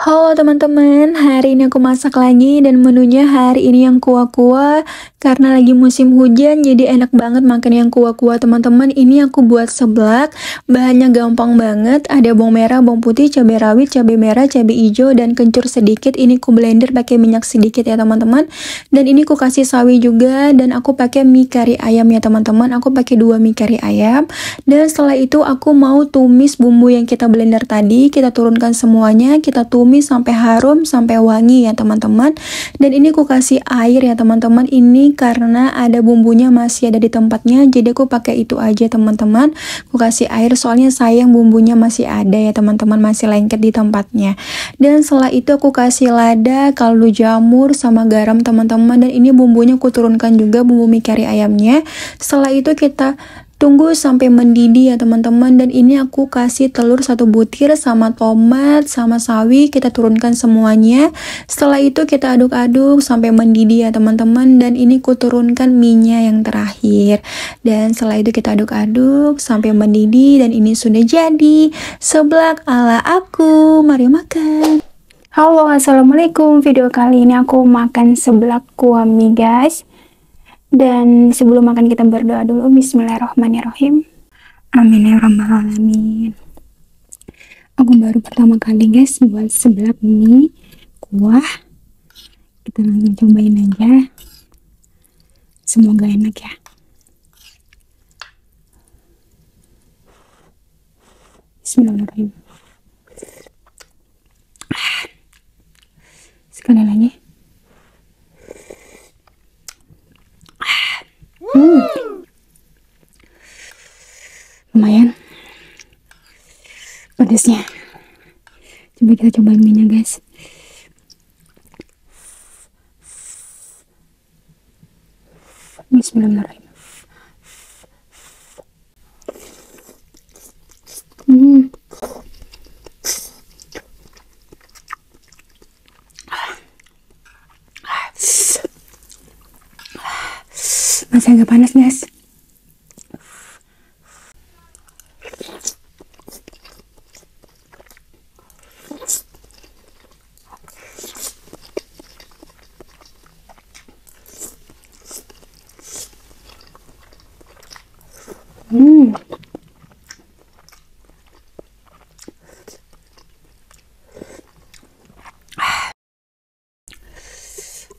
Halo teman-teman, hari ini aku masak lagi dan menunya hari ini yang kuah-kuah karena lagi musim hujan jadi enak banget makan yang kuah-kuah teman-teman. Ini aku buat seblak, bahannya gampang banget, ada bawang merah, bawang putih, cabai rawit, cabai merah, cabai hijau dan kencur sedikit. Ini ku blender pakai minyak sedikit ya teman-teman. Dan ini ku kasih sawi juga dan aku pakai mie kari ayam ya teman-teman. Aku pakai 2 mie kari ayam. Dan setelah itu aku mau tumis bumbu yang kita blender tadi, kita turunkan semuanya, kita tumis sampai harum, sampai wangi ya teman-teman. Dan ini aku kasih air ya teman-teman, ini karena ada bumbunya masih ada di tempatnya, jadi aku pakai itu aja teman-teman. Aku kasih air soalnya sayang bumbunya masih ada ya teman-teman, masih lengket di tempatnya. Dan setelah itu aku kasih lada, kaldu jamur, sama garam teman-teman. Dan ini bumbunya aku turunkan juga, bumbu mie kari ayamnya. Setelah itu kita tunggu sampai mendidih ya teman-teman. Dan ini aku kasih telur 1 butir sama tomat sama sawi, kita turunkan semuanya. Setelah itu kita aduk-aduk sampai mendidih ya teman-teman. Dan ini aku turunkan mie-nya yang terakhir. Dan setelah itu kita aduk-aduk sampai mendidih. Dan ini sudah jadi seblak ala aku. Mari makan. Halo, assalamualaikum. Video kali ini aku makan seblak kuah mie guys. Dan sebelum makan kita berdoa dulu. Bismillahirrahmanirrahim. Amin ya rabbal alamin. Aku baru pertama kali guys buat seblak mie kuah. Kita langsung cobain aja. Semoga enak ya. Bismillahirrahmanirrahim. Sekali lagi. Lumayan pedasnya. Coba kita cobain mie-nya guys. Bismillahirrahmanirrahim. Masih agak panas guys.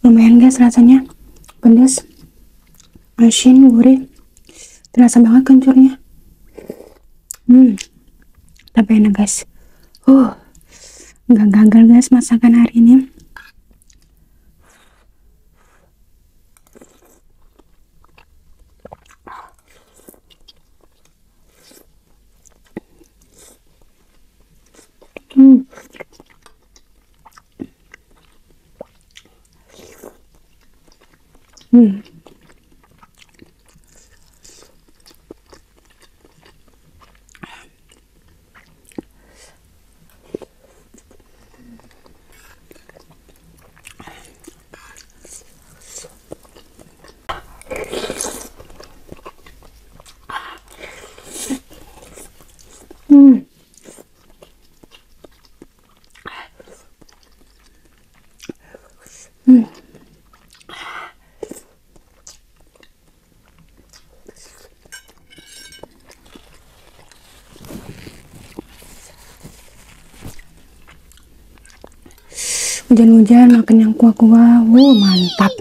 Lumayan guys rasanya, pedas, asin, gurih, terasa banget kencurnya. Tapi enak guys. Nggak gagal guys masakan hari ini. Hujan-hujan makan yang kuah-kuah, mantap.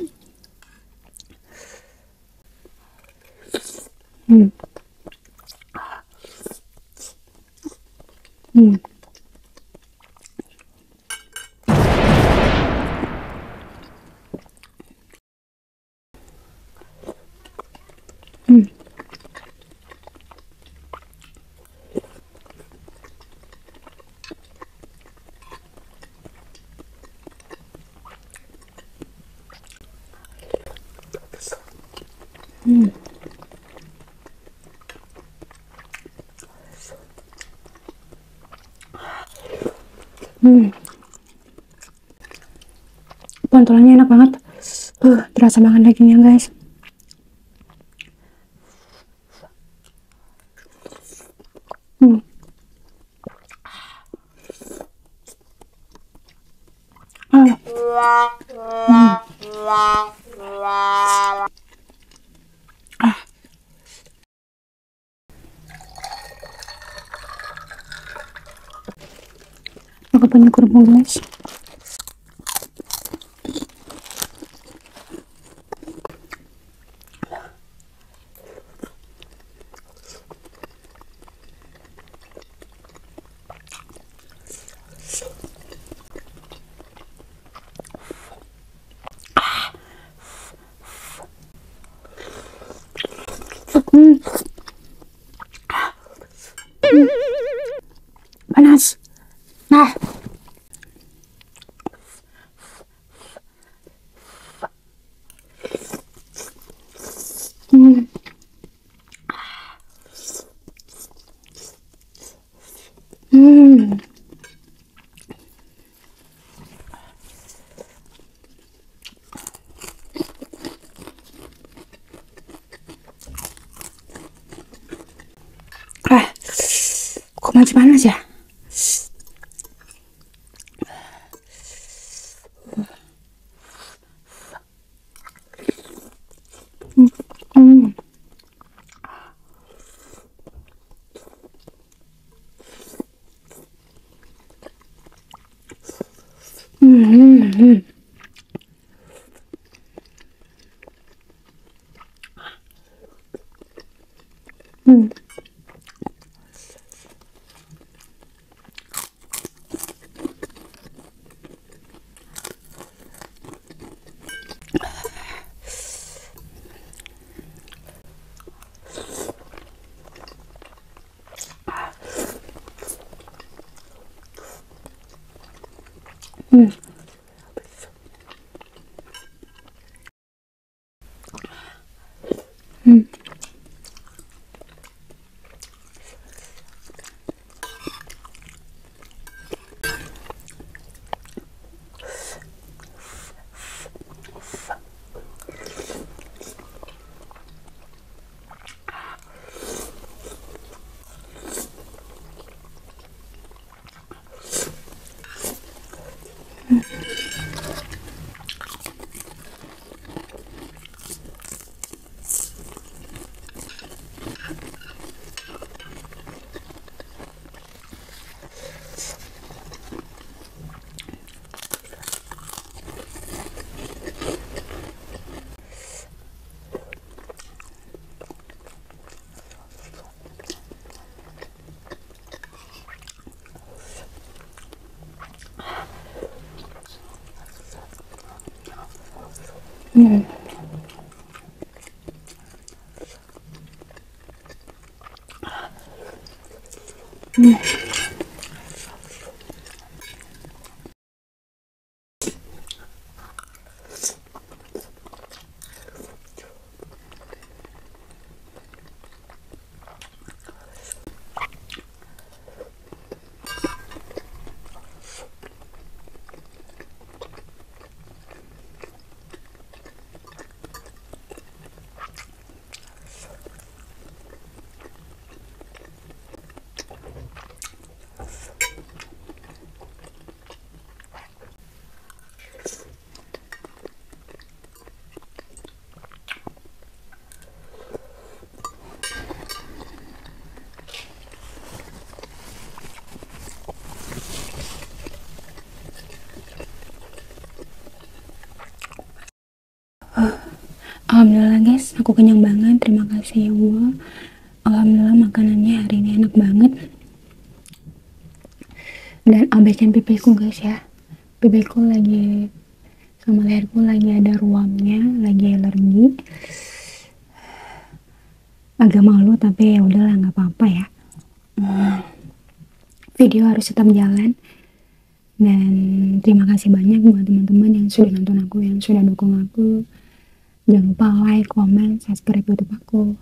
Pantulannya enak banget. Terasa banget dagingnya guys. Aku punya kerupuk guys. Panas. Nah. Hmm. Hmm. Kok masih panas ya? Hmm. Hmm. Hmm. Hmm. Hmm. Hmm. Hmm. Alhamdulillah guys, aku kenyang banget. Terima kasih ya Allah. Alhamdulillah makanannya hari ini enak banget. Dan abekan pipiku guys ya. Pipiku lagi sama leherku lagi ada ruamnya, lagi alergi. Agak malu tapi ya udahlah, nggak apa-apa ya. Video harus tetap jalan. Dan terima kasih banyak buat teman-teman yang sudah nonton aku, yang sudah dukung aku. Jangan lupa like, comment, subscribe YouTube aku.